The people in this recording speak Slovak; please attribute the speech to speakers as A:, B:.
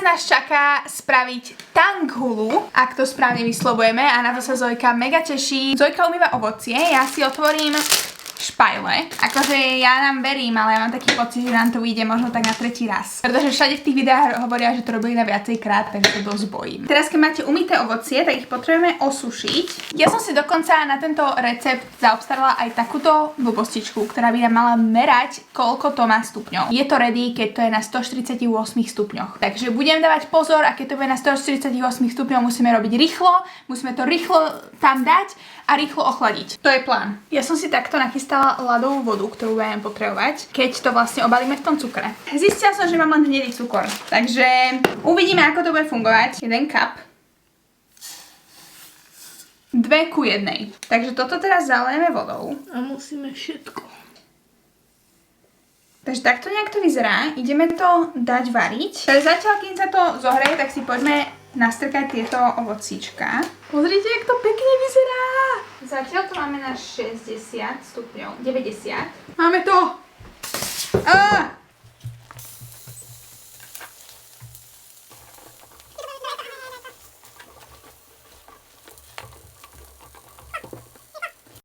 A: nás čaká spraviť tanghulu, ak to správne vyslovujeme, a na to sa Zojka mega teší. Zojka umýva ovocie, ja si otvorím špajle. Akože ja nám verím, ale ja mám taký pocit, že nám to vyjde možno tak na tretí raz. Pretože všade v tých videách hovoria, že to robili na viacej krát, takže to dosť bojím. Teraz keď máte umyté ovocie, tak ich potrebujeme osušiť. Ja som si dokonca na tento recept zaobstarala aj takúto blbostičku, ktorá by nám mala merať, koľko to má stupňov. Je to ready, keď to je na 148 stupňoch. Takže budem dávať pozor, a keď to bude na 148 stupňov, musíme robiť rýchlo, musíme to rýchlo tam dať a rýchlo ochladiť. To je plán. Ja som si takto nachystala ľadovú vodu, ktorú budem potrebovať, keď to vlastne obalíme v tom cukre. Zistila som, že mám len hnedý cukor, takže uvidíme, ako to bude fungovať. 1 cup. 2:1. Takže toto teraz zalejeme vodou.
B: A musíme všetko.
A: Takže takto nejak to vyzerá. Ideme to dať variť. Takže zatiaľ, kým sa to zohreje, tak si poďme nastrkať tieto ovocíčka. Pozrite, jak to pekne vyzerá. Zatiaľ to máme na 60 stupňov. 90. Máme to.